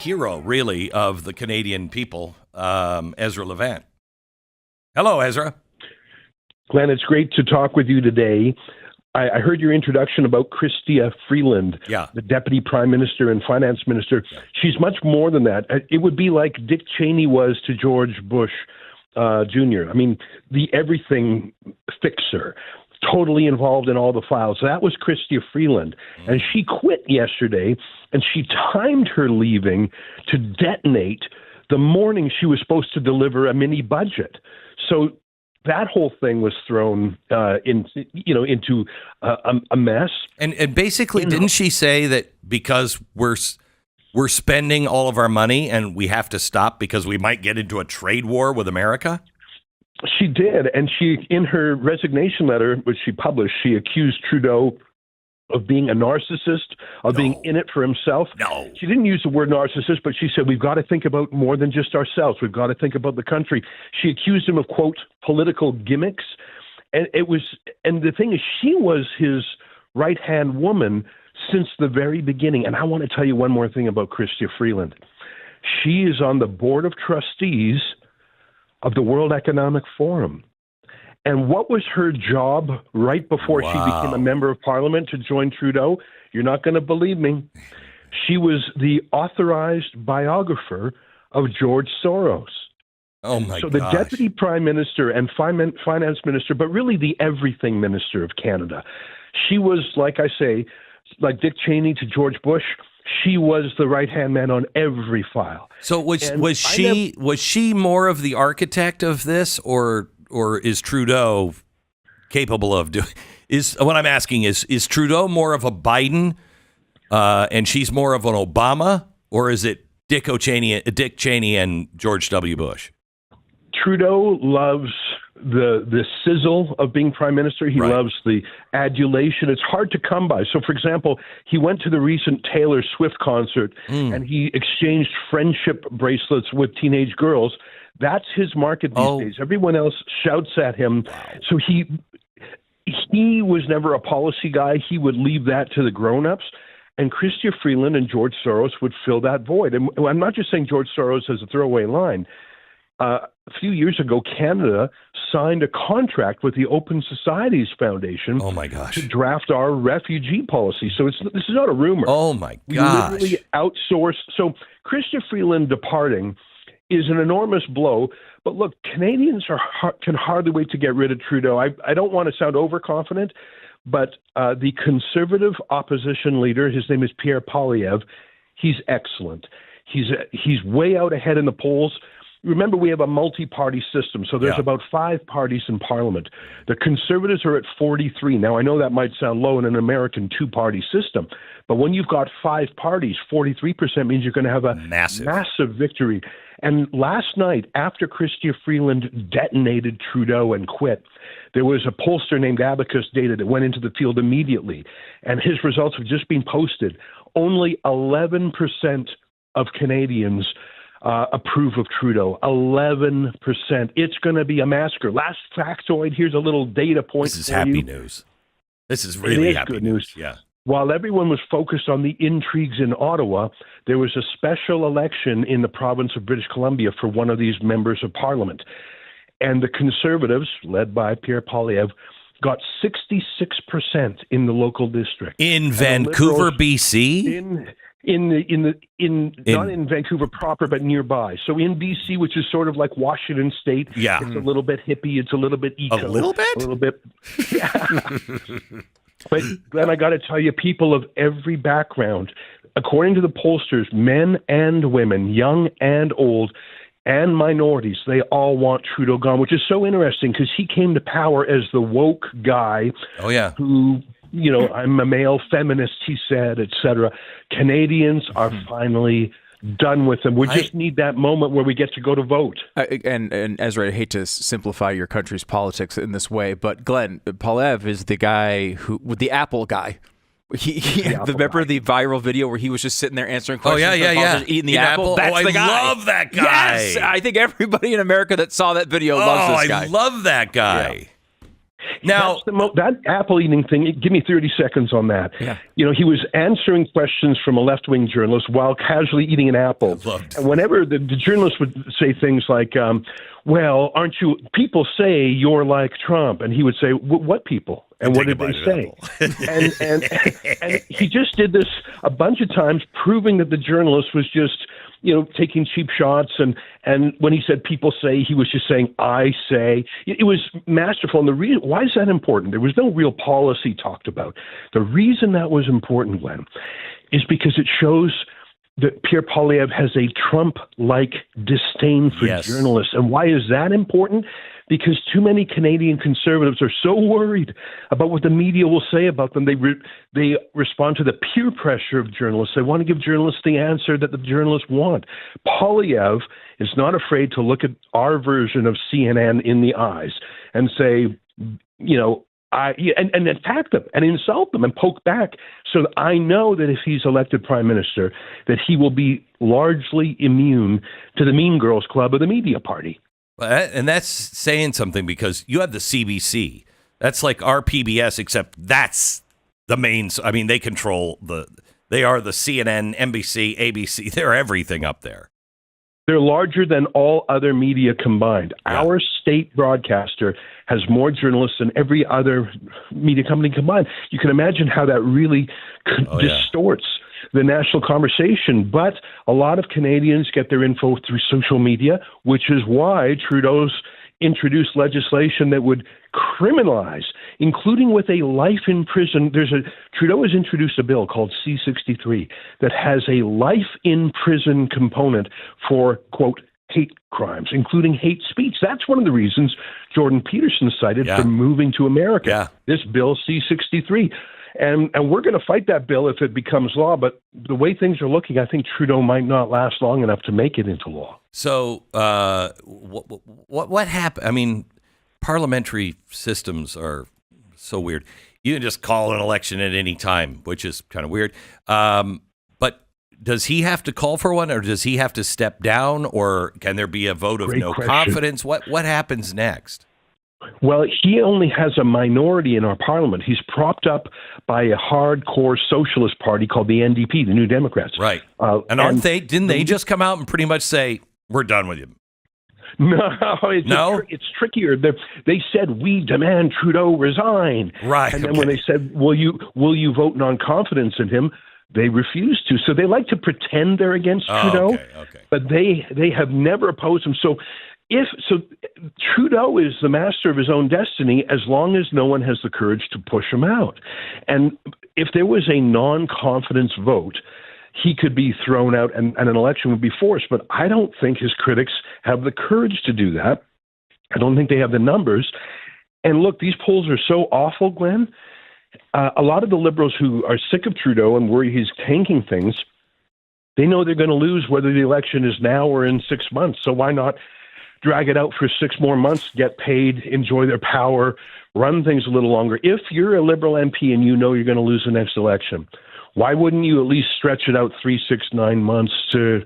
hero, really, of the Canadian people, Ezra Levant. Hello, Ezra. Glenn, it's great to talk with you today. I heard your introduction about Chrystia Freeland, the Deputy Prime Minister and Finance Minister. Yeah. She's much more than that. It would be like Dick Cheney was to George Bush Jr. I mean, the everything fixer, totally involved in all the files. That was Chrystia Freeland. And she quit yesterday, and she timed her leaving to detonate the morning she was supposed to deliver a mini budget. So that whole thing was thrown into a mess. And basically, didn't she say that because we're spending all of our money and we have to stop because we might get into a trade war with America? She did. And she, in her resignation letter, which she published, she accused Trudeau of being a narcissist, of being in it for himself. No. She didn't use the word narcissist, but she said, we've got to think about more than just ourselves. We've got to think about the country. She accused him of, quote, political gimmicks. And the thing is, she was his right-hand woman since the very beginning. And I want to tell you one more thing about Chrystia Freeland. She is on the board of trustees of the World Economic Forum. And what was her job right before she became a member of parliament to join Trudeau? You're not going to believe me. She was the authorized biographer of George Soros. Oh, my God. So the deputy prime minister and finance minister, but really the everything minister of Canada. She was, like I say, like Dick Cheney to George Bush. She was the right-hand man on every file. So was she more of the architect of this, or is Trudeau capable of doing? What I'm asking is Trudeau more of a Biden, and she's more of an Obama, or is it Dick Cheney and George W. Bush? Trudeau loves the sizzle of being prime minister. He loves the adulation. It's hard to come by. So, for example, he went to the recent Taylor Swift concert and he exchanged friendship bracelets with teenage girls. That's his market these days. Everyone else shouts at him. Wow. So he was never a policy guy. He would leave that to the grown-ups. And Chrystia Freeland and George Soros would fill that void. And I'm not just saying George Soros as a throwaway line. A few years ago, Canada signed a contract with the Open Societies Foundation to draft our refugee policy. So this is not a rumor. Oh, my gosh. We literally outsourced. So Chrystia Freeland departing is an enormous blow. But look, Canadians can hardly wait to get rid of Trudeau. I don't want to sound overconfident, but the Conservative opposition leader, his name is Pierre Poilievre, he's excellent. He's way out ahead in the polls. Remember, we have a multi-party system, so there's about 5 parties in Parliament. The Conservatives are at 43. Now, I know that might sound low in an American 2-party system, but when you've got 5 parties, 43% means you're going to have a massive victory. And last night, after Chrystia Freeland detonated Trudeau and quit, there was a pollster named Abacus Data that went into the field immediately, and his results have just been posted. Only 11% of Canadians approve of Trudeau. 11%. It's going to be a massacre. Last factoid, here's a little data point. This is happy news. This is really happy news. Yeah. While everyone was focused on the intrigues in Ottawa, there was a special election in the province of British Columbia for one of these members of parliament. And the Conservatives, led by Pierre Poilievre, got 66% in the local district. In Vancouver, BC? Not in Vancouver proper, but nearby. So in BC, which is sort of like Washington State, it's a little bit hippie, it's a little bit eco. A little bit? A little bit. Yeah. But Glenn, I got to tell you, people of every background, according to the pollsters, men and women, young and old, and minorities, they all want Trudeau gone, which is so interesting because he came to power as the woke guy who, I'm a male feminist, he said, etc. Canadians are finally done with them. We just need that moment where we get to go to vote. And Ezra, I hate to simplify your country's politics in this way, but Glenn, Poilievre is the guy the Apple guy. Remember the viral video where he was just sitting there answering questions? Eating the apple? That's the guy. I love that guy. Yes, I think everybody in America that saw that video loves this guy. I love that guy. Yeah. Now, that apple eating thing, give me 30 seconds on that. Yeah. He was answering questions from a left-wing journalist while casually eating an apple. And whenever the journalist would say things like, well, people say you're like Trump. And he would say, what people? And what did they say? and he just did this a bunch of times, proving that the journalist was just, taking cheap shots. And when he said people say, he was just saying, I say. It was masterful. And the reason, why is that important? There was no real policy talked about. The reason that was important, Glenn, is because it shows that Pierre Poilievre has a Trump-like disdain for journalists. And why is that important? Because too many Canadian conservatives are so worried about what the media will say about them. They respond to the peer pressure of journalists. They want to give journalists the answer that the journalists want. Poilievre is not afraid to look at our version of CNN in the eyes and say, and attack them and insult them and poke back. So that I know that if he's elected prime minister, that he will be largely immune to the Mean Girls Club of the media party. And that's saying something, because you have the CBC. That's like our PBS, except that's the main. I mean, they control they are the CNN, NBC, ABC. They're everything up there. They're larger than all other media combined. Yeah. Our state broadcaster has more journalists than every other media company combined. You can imagine how that really distorts the national conversation. But a lot of Canadians get their info through social media, which is why Trudeau's introduced legislation that would criminalize, including with a life in prison. Trudeau has introduced a bill called C-63 that has a life in prison component for, quote, hate crimes, including hate speech. That's one of the reasons Jordan Peterson cited for moving to America. Yeah. This bill, C-63. And we're going to fight that bill if it becomes law. But the way things are looking, I think Trudeau might not last long enough to make it into law. So what happened? I mean, parliamentary systems are so weird. You can just call an election at any time, which is kind of weird. But does he have to call for one, or does he have to step down, or can there be a vote of no confidence? What happens next? Well, he only has a minority in our parliament. He's propped up by a hardcore socialist party called the NDP, the New Democrats. Right. And didn't they just come out and pretty much say, we're done with you? No, it's trickier. They said, we demand Trudeau resign. Right. And then when they said, will you vote non-confidence in him, they refused to. So they like to pretend they're against Trudeau, but they have never opposed him. So Trudeau is the master of his own destiny as long as no one has the courage to push him out. And if there was a non-confidence vote, he could be thrown out and an election would be forced. But I don't think his critics have the courage to do that. I don't think they have the numbers. And look, these polls are so awful, Glenn. A lot of the Liberals who are sick of Trudeau and worry he's tanking things, they know they're going to lose whether the election is now or in 6 months. So why not drag it out for 6 more months, get paid, enjoy their power, run things a little longer? If you're a Liberal MP and you know you're going to lose the next election, why wouldn't you at least stretch it out 3, 6, 9 months to,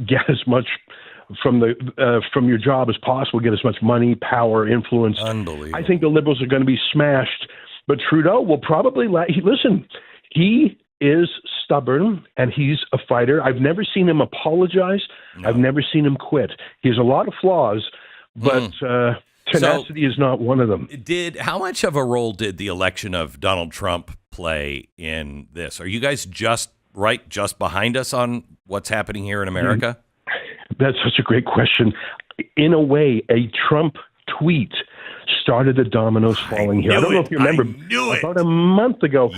get as much from your job as possible, get as much money, power, influence? Unbelievable. I think the Liberals are going to be smashed, but Trudeau will probably listen. He is stubborn and he's a fighter. I've never seen him apologize. No. I've never seen him quit. He has a lot of flaws, but tenacity is not one of them. How much of a role did the election of Donald Trump play in this? Are you guys just behind us on what's happening here in America? That's such a great question. In a way, a Trump tweet started the dominoes falling here. I don't know if you remember. About a month ago,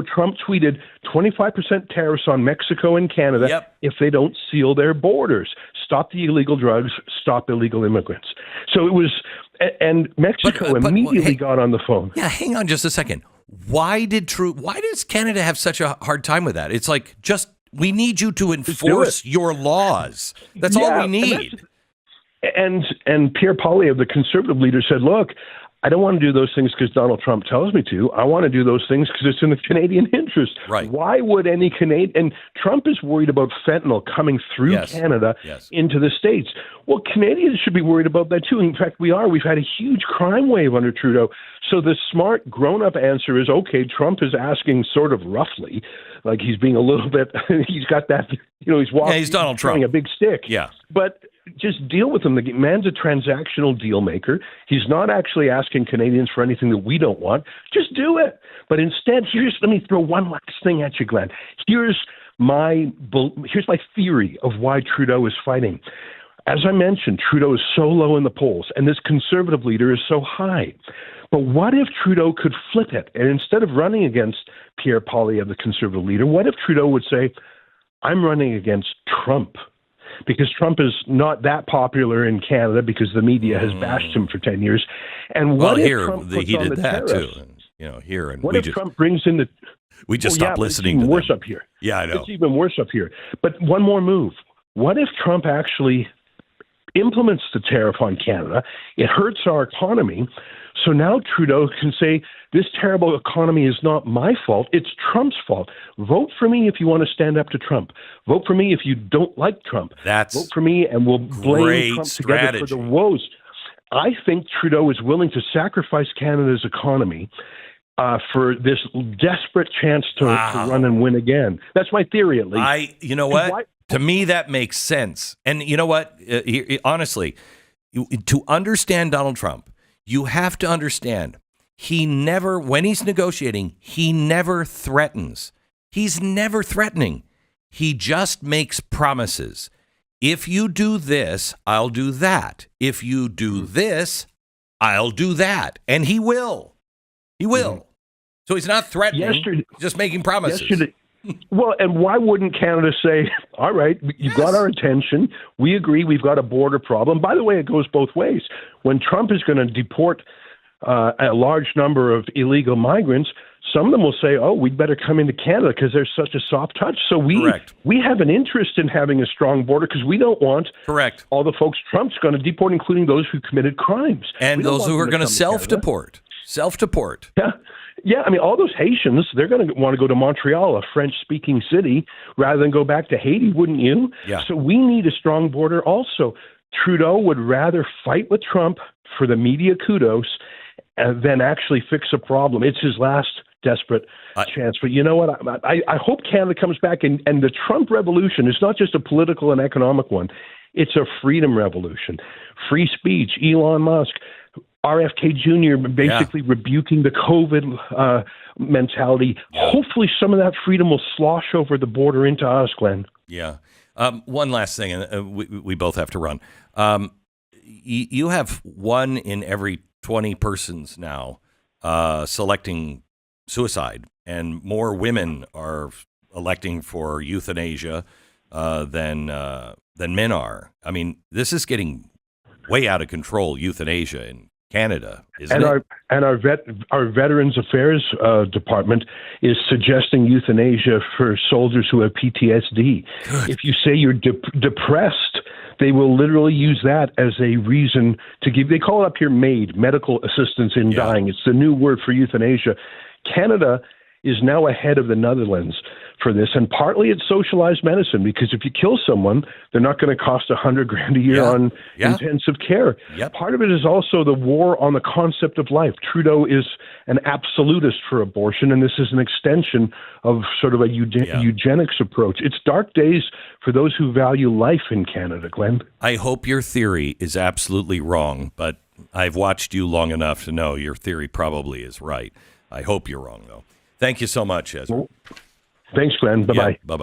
Trump tweeted 25% tariffs on Mexico and Canada if they don't seal their borders. Stop the illegal drugs, stop illegal immigrants. So it was, and Mexico immediately got on the phone. Yeah, hang on just a second. Why does Canada have such a hard time with that? It's like, we need you to enforce your laws. That's all we need. And Pierre Poilievre, the conservative leader, said, look, I don't want to do those things because Donald Trump tells me to. I want to do those things because it's in the Canadian interest. Right. Why would any Canadian? And Trump is worried about fentanyl coming through Canada into the States. Well, Canadians should be worried about that too. In fact, we are. We've had a huge crime wave under Trudeau. So the smart, grown-up answer is, okay, Trump is asking sort of roughly, like he's being a little bit, he's got that, he's walking. Yeah, he's Donald Trump. A big stick. Yeah. But just deal with him. The man's a transactional deal maker. He's not actually asking Canadians for anything that we don't want. Just do it. But instead, let me throw one last thing at you, Glenn. Here's my theory of why Trudeau is fighting. As I mentioned, Trudeau is so low in the polls, and this conservative leader is so high. But what if Trudeau could flip it? And instead of running against Pierre Poilievre, the conservative leader, what if Trudeau would say, I'm running against Trump? Because Trump is not that popular in Canada because the media has bashed him for 10 years. And what if Trump puts he on did the that tariffs? too. And, here, and what if Trump brings in the? We just stopped listening. It's even to worse them. up here. Yeah, I know. It's even worse up here. But one more move. What if Trump actually implements the tariff on Canada? It hurts our economy. So now Trudeau can say, this terrible economy is not my fault. It's Trump's fault. Vote for me if you want to stand up to Trump. Vote for me if you don't like Trump. Vote for me and we'll blame Trump together for the woes. I think Trudeau is willing to sacrifice Canada's economy for this desperate chance to run and win again. That's my theory, at least. You know what? To me, that makes sense. And you know what? Honestly, to understand Donald Trump, you have to understand he never, when he's negotiating, he never threatens. He's never threatening. He just makes promises. If you do this, I'll do that. If you do this, I'll do that. And he will. He will. So he's not threatening, just making promises. Well, and why wouldn't Canada say, all right, you've got our attention. We agree we've got a border problem. By the way, it goes both ways. When Trump is going to deport a large number of illegal migrants, some of them will say, oh, we'd better come into Canada because there's such a soft touch. So we have an interest in having a strong border because we don't want all the folks Trump's going to deport, including those who committed crimes. And those who are going to self-deport. Self-deport. Yeah. Yeah, I mean, all those Haitians, they're going to want to go to Montreal, a French-speaking city, rather than go back to Haiti, wouldn't you? Yeah. So we need a strong border also. Trudeau would rather fight with Trump for the media kudos than actually fix a problem. It's his last desperate chance. But you know what? I hope Canada comes back, and the Trump revolution is not just a political and economic one. It's a freedom revolution. Free speech, Elon Musk, RFK Jr. basically rebuking the COVID mentality. Hopefully some of that freedom will slosh over the border into us, Glenn. Yeah. One last thing, and we both have to run. You have 1 in every 20 persons now selecting suicide, and more women are electing for euthanasia than men are. I mean, this is getting way out of control, euthanasia in Canada, isn't it? Our Veterans Affairs Department is suggesting euthanasia for soldiers who have PTSD. Good. If you say you're depressed, they will literally use that as a reason to give. They call it up here MAID, medical assistance in dying. It's the new word for euthanasia. Canada is now ahead of the Netherlands for this, and partly it's socialized medicine, because if you kill someone, they're not going to cost $100,000 a year on intensive care. Part of it is also the war on the concept of life. Trudeau is an absolutist for abortion, and this is an extension of sort of a eugenics approach. It's dark days for those who value life in Canada, Glenn. I hope your theory is absolutely wrong, but I've watched you long enough to know your theory probably is right. I hope you're wrong, though. Thank you so much, Ezra. Thanks, Glenn. Bye-bye. Bye-bye.